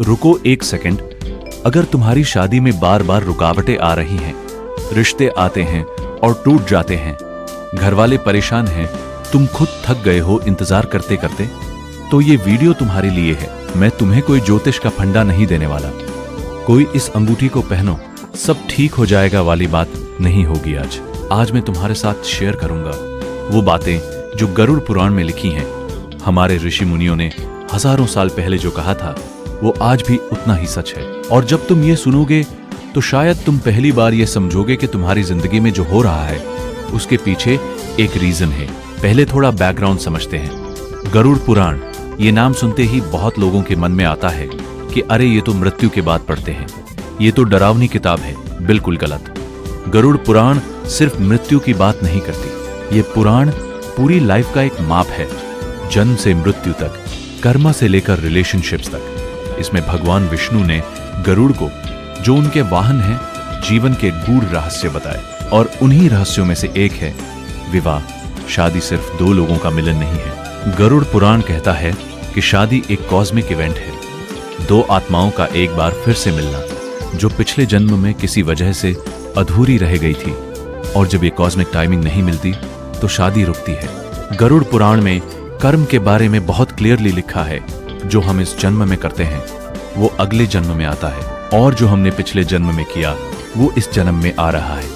रुको एक सेकंड। अगर तुम्हारी शादी में बार बार रुकावटें आ रही हैं, रिश्ते आते हैं और टूट जाते हैं, घर वाले परेशान हैं, तुम खुद थक गए हो इंतजार करते करते, तो ये वीडियो तुम्हारे लिए है। मैं तुम्हें कोई ज्योतिष का फंडा नहीं देने वाला, कोई इस अंगूठी को पहनो सब ठीक हो जाएगा वाली बात नहीं होगी। आज मैं तुम्हारे साथ शेयर करूंगा वो बातें जो गरुड़ पुराण में लिखी हैं। हमारे ऋषि मुनियों ने हजारों साल पहले जो कहा था वो आज भी उतना ही सच है। और जब तुम ये सुनोगे तो शायद तुम पहली बार ये समझोगे कि तुम्हारी जिंदगी में जो हो रहा है उसके पीछे एक रीजन है। पहले थोड़ा बैकग्राउंड समझते हैं। गरुड़ पुराण ये नाम सुनते ही बहुत लोगों के मन में आता है कि अरे ये तो मृत्यु के बाद पढ़ते हैं, ये तो डरावनी किताब है। बिल्कुल गलत। गरुड़ पुराण सिर्फ मृत्यु की बात नहीं करती, ये पुराण पूरी लाइफ का एक माप है, जन्म से मृत्यु तक, कर्म से लेकर रिलेशनशिप्स तक। इसमें भगवान विष्णु ने गरुड़ को, जो उनके वाहन हैं, जीवन के गूढ़ रहस्य बताए। और उन्हीं रहस्यों में से एक है विवाह। शादी सिर्फ दो लोगों का मिलन नहीं है। गरुड़ पुराण कहता है कि शादी एक कॉस्मिक इवेंट है, दो आत्माओं का एक बार फिर से मिलना, जो पिछले जन्म में किसी वजह से अधूरी रह गई थी। और जब ये कॉस्मिक टाइमिंग नहीं मिलती तो शादी रुकती है। गरुड़ पुराण में कर्म के बारे में बहुत क्लियरली लिखा है, जो हम इस जन्म में करते हैं वो अगले जन्म में आता है, और जो हमने पिछले जन्म में किया वो इस जन्म में आ रहा है।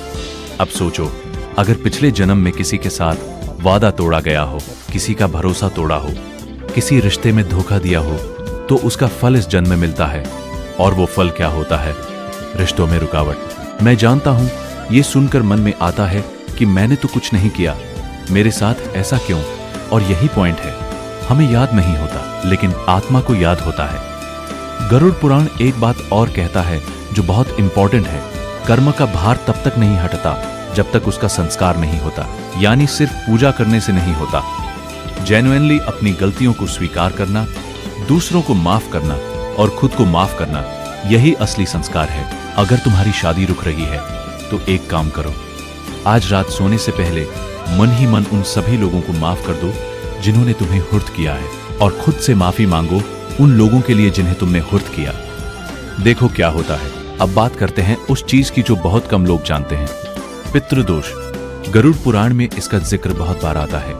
अब सोचो, अगर पिछले जन्म में किसी के साथ वादा तोड़ा गया हो, किसी का भरोसा तोड़ा हो, किसी रिश्ते में धोखा दिया हो, तो उसका फल इस जन्म में मिलता है। और वो फल क्या होता है? रिश्तों में रुकावट। मैं जानता हूं ये सुनकर मन में आता है कि मैंने तो कुछ नहीं किया, मेरे साथ ऐसा क्यों? और यही पॉइंट है, हमें याद नहीं होता लेकिन आत्मा को याद होता है। गरुड़ पुराण एक बात और कहता है जो बहुत इंपॉर्टेंट है, कर्म का भार तब तक नहीं हटता जब तक उसका संस्कार नहीं होता। यानी सिर्फ पूजा करने से नहीं होता। जेन्युइनली अपनी गलतियों को स्वीकार करना, दूसरों को माफ करना और खुद को माफ करना, यही असली संस्कार है। अगर तुम्हारी शादी रुक रही है तो एक काम करो, आज रात सोने से पहले मन ही मन उन सभी लोगों को माफ कर दो जिन्होंने तुम्हें हुर्त किया है, और खुद से माफी मांगो उन लोगों के लिए जिन्हें तुमने हुर्त किया। देखो क्या होता है। अब बात करते हैं उस चीज की जो बहुत कम लोग जानते हैं, पितृदोष। गरुड़ पुराण में इसका जिक्र बहुत बार आता है।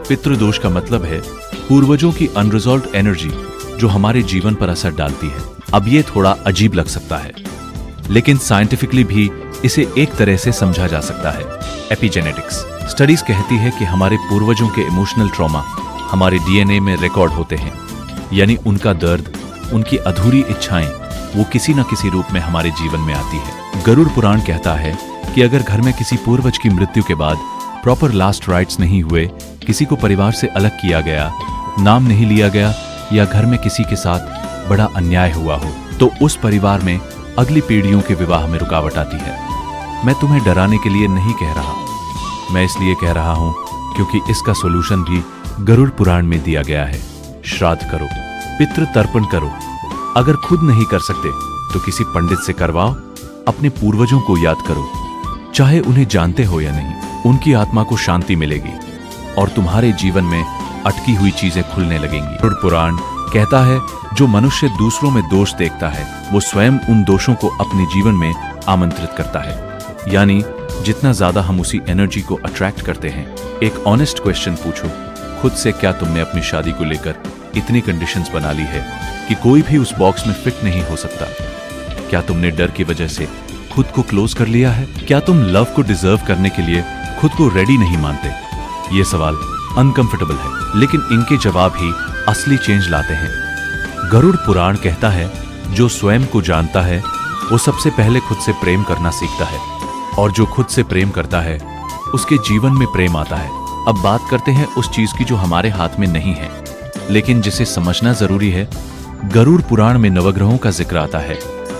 पितृदोष का मतलब है पूर्वजों की अनरिजॉल्व्ड एनर्जी जो हमारे जीवन पर असर डालती है। अब ये थोड़ा अजीब लग सकता है, लेकिन साइंटिफिकली भी इसे एक तरह से समझा जा सकता है। एपिजेनेटिक्स स्टडीज कहती है कि हमारे पूर्वजों के इमोशनल ट्रॉमा हमारे डीएनए में रिकॉर्ड होते हैं। यानी उनका दर्द, उनकी अधूरी इच्छाएं, वो किसी न किसी रूप में हमारे जीवन में आती है। गरुड़ पुराण कहता है कि अगर घर में किसी पूर्वज की मृत्यु के बाद प्रॉपर लास्ट राइट्स नहीं हुए, किसी को परिवार से अलग किया गया, नाम नहीं लिया गया, या घर में किसी के साथ बड़ा अन्याय हुआ हो, तो उस परिवार में अगली पीढ़ियों के विवाह में रुकावट आती है। मैं तुम्हें डराने के लिए नहीं कह रहा, मैं इसलिए कह रहा हूं क्योंकि इसका सोल्यूशन भी गरुड़ पुराण में दिया गया है। श्राद्ध करो, पितृ तर्पण करो। अगर खुद नहीं कर सकते तो किसी पंडित से करवाओ। अपने पूर्वजों को याद करो, चाहे उन्हें जानते हो या नहीं। उनकी आत्मा को शांति मिलेगी और तुम्हारे जीवन में अटकी हुई चीजें खुलने लगेंगी। गरुड़ पुराण कहता है जो मनुष्य दूसरों में दोष देखता है वो स्वयं उन दोषों को अपने जीवन में आमंत्रित करता है। यानी जितना ज्यादा हम उसी एनर्जी को अट्रैक्ट करते हैं। एक ऑनेस्ट क्वेश्चन पूछो खुद से, क्या तुमने अपनी शादी को लेकर इतनी कंडीशंस बना ली है कि कोई भी उस बॉक्स में फिट नहीं हो सकता? क्या तुमने डर की वजह से खुद को क्लोज कर लिया है? क्या तुम लव को डिजर्व करने के लिए खुद को रेडी नहीं मानते? ये सवाल अनकंफर्टेबल है, लेकिन इनके जवाब ही असली चेंज लाते हैं। गरुड़ पुराण कहता है जो स्वयं को जानता है वो सबसे पहले खुद से प्रेम करना सीखता है, और जो खुद से प्रेम करता है उसके जीवन में प्रेम आता है। अब बात करते हैं उस चीज की जो हमारे हाथ में नहीं है, लेकिन जिसे समझना जरूरी है। गरुड़ पुराण में नवग्रहों का जिक्र आता है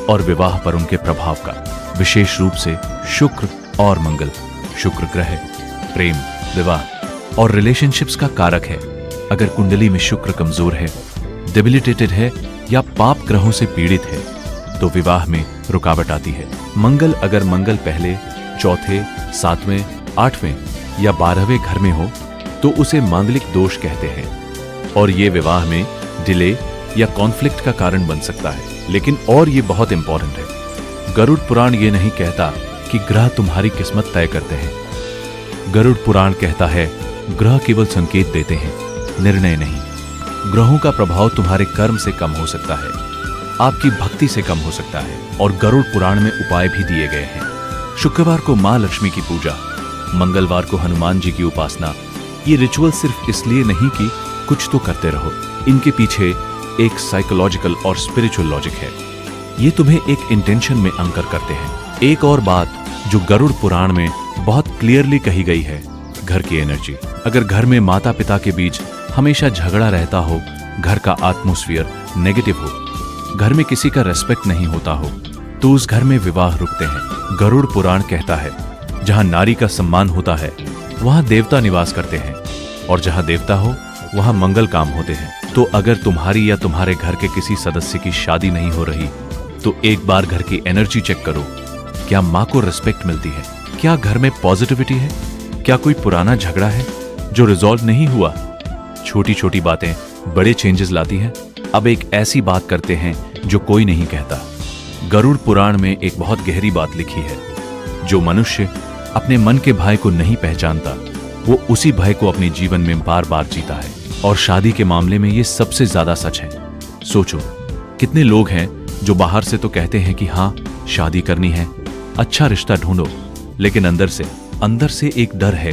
और विवाह पर उनके प्रभाव का, विशेष रूप से शुक्र और मंगल। शुक्र ग्रह प्रेम, विवाह और रिलेशनशिप्स का कारक है। अगर कुंडली में शुक्र कमजोर है, डेबिलिटेटेड है या पाप ग्रहों से पीड़ित है तो विवाह में रुकावट आती है। मंगल अगर मंगल पहले, चौथे, सातवें, आठवें या 12वें घर में हो तो उसे मांगलिक दोष कहते हैं, और ये विवाह में डिले या कॉन्फ्लिक्ट का कारण बन सकता है। लेकिन और ये बहुत इंपॉर्टेंट है, गरुड़ पुराण ये नहीं कहता कि ग्रह तुम्हारी किस्मत तय करते हैं। गरुड़ पुराण कहता है ग्रह केवल संकेत देते हैं, निर्णय नहीं। ग्रहों का प्रभाव तुम्हारे कर्म से कम हो सकता है, आपकी भक्ति से कम हो सकता है। और गरुड़ पुराण में उपाय भी दिए गए हैं। शुक्रवार को मां लक्ष्मी की पूजा, मंगलवार को हनुमान जी की उपासना। ये रिचुअल सिर्फ इसलिए नहीं कि कुछ तो करते रहो, इनके पीछे एक साइकोलॉजिकल और स्पिरिचुअल लॉजिक है। ये तुम्हें एक इंटेंशन में अंकर करते हैं। एक और बात जो गरुड़ पुराण में बहुत क्लियरली कही गई है, घर की एनर्जी। अगर घर में माता पिता के बीच हमेशा झगड़ा रहता हो, घर का एटमॉस्फेयर नेगेटिव हो, घर में किसी का रेस्पेक्ट नहीं होता हो, तो उस घर में विवाह रुकते हैं। गरुड़ पुराण कहता है जहां नारी का सम्मान होता है वहां देवता निवास करते हैं, और जहां देवता हो वहां मंगल काम होते हैं। तो अगर तुम्हारी या तुम्हारे घर के किसी सदस्य की शादी नहीं हो रही, तो एक बार घर की एनर्जी चेक करो। क्या माँ को रिस्पेक्ट मिलती है? क्या घर में पॉजिटिविटी है? क्या कोई पुराना झगड़ा है जो रिजॉल्व नहीं हुआ? छोटी छोटी बातें बड़े चेंजेस लाती हैं। अब एक ऐसी बात करते हैं जो कोई नहीं कहता। गरुड़ पुराण में एक बहुत गहरी बात लिखी है, जो मनुष्य अपने मन के भय को नहीं पहचानता, वो उसी भय को अपने जीवन में बार बार जीता है। और शादी के मामले में ये सबसे ज्यादा सच है। सोचो, कितने लोग हैं जो बाहर से तो कहते हैं कि हाँ शादी करनी है, अच्छा रिश्ता ढूंढो, लेकिन अंदर से एक डर है,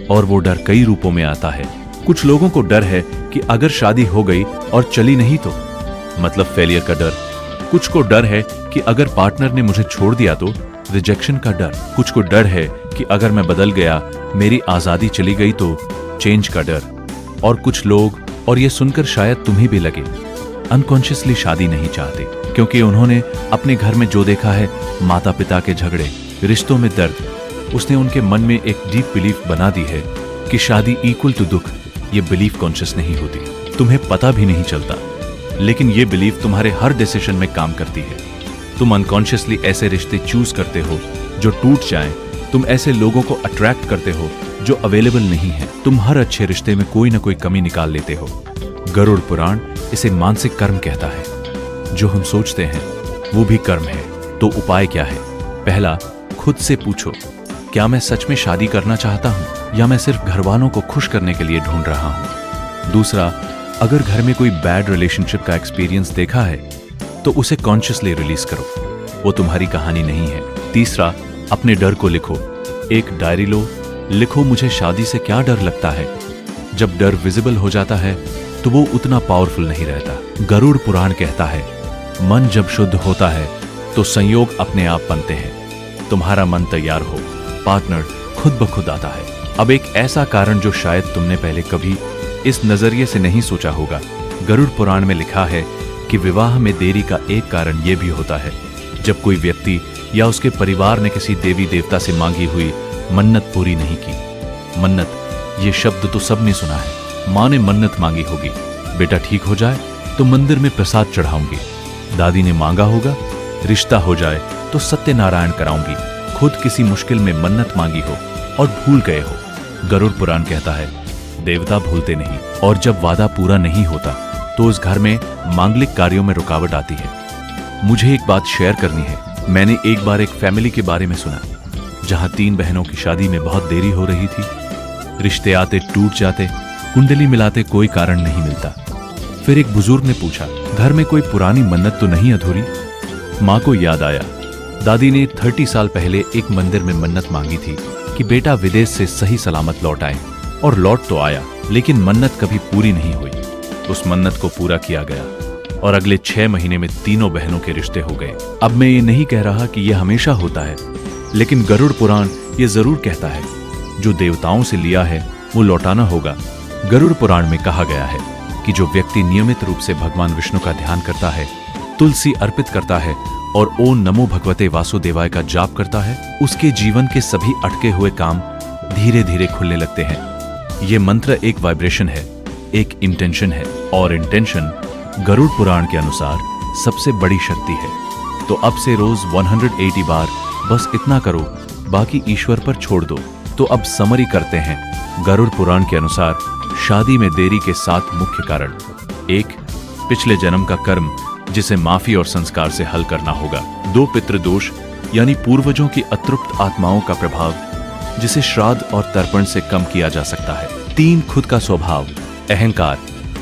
और वो डर कई रूपों में आता है। कुछ लोगों को डर है कि अगर शादी हो गई और चली नहीं तो, मतलब फेलियर का डर। कुछ को डर है कि अगर पार्टनर ने मुझे छोड़ दिया तो, रिजेक्शन का डर। कुछ को डर है कि अगर मैं बदल गया, मेरी आजादी चली गई तो, चेंज का डर। और कुछ लोग, और ये सुनकर शायद तुम्हें भी लगे, अनकॉन्शियसली शादी नहीं चाहते, क्योंकि उन्होंने अपने घर में जो देखा है, माता पिता के झगड़े, रिश्तों में दर्द, उसने उनके मन में एक डीप बिलीफ बना दी है कि शादी इक्वल टू दुख। ये बिलीफ कॉन्शियस नहीं होती, तुम्हें पता भी नहीं चलता, लेकिन ये बिलीफ तुम्हारे हर डिसीजन में काम करती है। तुम अनकॉन्शियसली ऐसे रिश्ते चूज करते हो जो टूट जाएं। तुम ऐसे लोगों को अट्रैक्ट करते हो जो अवेलेबल नहीं है। तुम हर अच्छे रिश्ते में कोई ना कोई कमी निकाल लेते हो। गरुड़ पुराण इसे मानसिक कर्म कहता है। जो हम सोचते हैं वो भी कर्म है। तो उपाय क्या है? पहला, खुद से पूछो, क्या मैं सच में शादी करना चाहता हूं, या मैं सिर्फ घर वालों को खुश करने के लिए ढूंढ रहा हूं? दूसरा, अगर घर में कोई बैड रिलेशनशिप का एक्सपीरियंस देखा है तो उसे कॉन्शियसली रिलीज करो, वो तुम्हारी कहानी नहीं है। तीसरा, अपने डर को लिखो। एक डायरी लो, लिखो मुझे शादी से क्या डर लगता है। जब डर विजिबल हो जाता है तो वो उतना पावरफुल नहीं रहता। गरुड़ पुराण कहता है मन जब शुद्ध होता है तो संयोग अपने आप बनते हैं। तुम्हारा मन तैयार हो, पार्टनर खुद ब खुद आता है। अब एक ऐसा कारण जो शायद तुमने पहले कभी इस नजरिए से नहीं सोचा होगा। गरुड़ पुराण में लिखा है कि विवाह में देरी का एक कारण यह भी होता है जब कोई व्यक्ति या उसके परिवार ने किसी देवी देवता से मांगी हुई मन्नत पूरी नहीं की। मन्नत, ये शब्द तो सबने सुना है। माँ ने मन्नत मांगी होगी, बेटा ठीक हो जाए तो मंदिर में प्रसाद चढ़ाऊंगी। दादी ने मांगा होगा, रिश्ता हो जाए तो सत्यनारायण कराऊंगी। खुद किसी मुश्किल में मन्नत मांगी हो और भूल गए हो। गरुड़ पुराण कहता है देवता भूलते नहीं, और जब वादा पूरा नहीं होता तो उस घर में मांगलिक कार्यों में रुकावट आती है। मुझे एक बात शेयर करनी है। मैंने एक बार एक फैमिली के बारे में सुना जहां 3 बहनों की शादी में बहुत देरी हो रही थी। रिश्ते आते टूट जाते, कुंडली मिलाते कोई कारण नहीं मिलता। फिर एक बुजुर्ग ने पूछा, घर में कोई पुरानी मन्नत तो नहीं अधूरी? माँ को याद आया, दादी ने 30 साल पहले एक मंदिर में मन्नत मांगी थी कि बेटा विदेश से सही सलामत लौट आए, और लौट तो आया, लेकिन मन्नत कभी पूरी नहीं हुई। उस मन्नत को पूरा किया गया और अगले 6 महीने में तीनों बहनों के रिश्ते हो गए। अब मैं ये नहीं कह रहा कि यह हमेशा होता है, लेकिन गरुड़ पुराण ये जरूर कहता है जो देवताओं से लिया है वो लौटाना होगा। गरुड़ पुराण में कहा गया है कि जो व्यक्ति नियमित रूप से भगवान विष्णु का ध्यान करता है, तुलसी अर्पित करता है और ओम नमो भगवते वासुदेवाय का जाप करता है, उसके जीवन के सभी अटके हुए काम धीरे धीरे खुलने लगते हैं। ये मंत्र एक वाइब्रेशन है, एक इंटेंशन है, और इंटेंशन गरुड़ पुराण के अनुसार सबसे बड़ी शक्ति है। तो अब से रोज 180 बार बस इतना करो, बाकी ईश्वर पर छोड़ दो। तो अब समरी करते हैं। गरुड़ पुराण के अनुसार शादी में देरी के 7 मुख्य कारण। 1, पिछले जन्म का कर्म जिसे माफी और संस्कार से हल करना होगा। 2 पितृदोष यानी पूर्वजों की अतृप्त आत्माओं का प्रभाव जिसे श्राद्ध और तर्पण से कम किया जा सकता है। 3 खुद का स्वभाव, अहंकार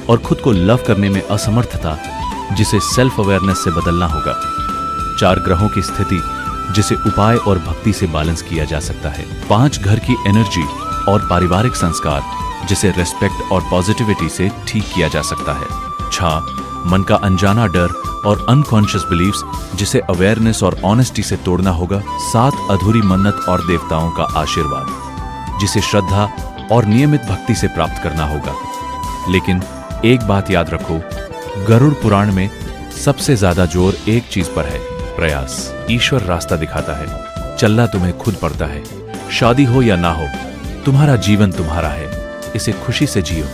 और खुद को लव करने में असमर्थता जिसे सेल्फ अवेयरनेस से बदलना होगा। 4 ग्रहों की स्थिति जिसे उपाय और भक्ति से बैलेंस किया जा सकता है। 5 घर की एनर्जी और पारिवारिक संस्कार जिसे रेस्पेक्ट और पॉजिटिविटी से ठीक किया जा सकता है। 6 मन का अनजाना डर और अनकॉन्शियस बिलीव्स जिसे अवेयरनेस और ऑनेस्टी से तोड़ना होगा। 7 अधूरी मन्नत और देवताओं का आशीर्वाद जिसे श्रद्धा और नियमित भक्ति से प्राप्त करना होगा। लेकिन एक बात याद रखो, गरुड़ पुराण में सबसे ज्यादा जोर एक चीज पर है, प्रयास। ईश्वर रास्ता दिखाता है, चलना तुम्हें खुद पड़ता है। शादी हो या ना हो, तुम्हारा जीवन तुम्हारा है, इसे खुशी से जियो,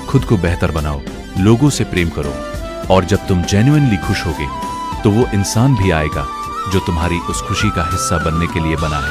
खुद को बेहतर बनाओ, लोगों से प्रेम करो और जब तुम जेन्युइनली खुश होगे तो वो इंसान भी आएगा जो तुम्हारी उस खुशी का हिस्सा बनने के लिए बना है।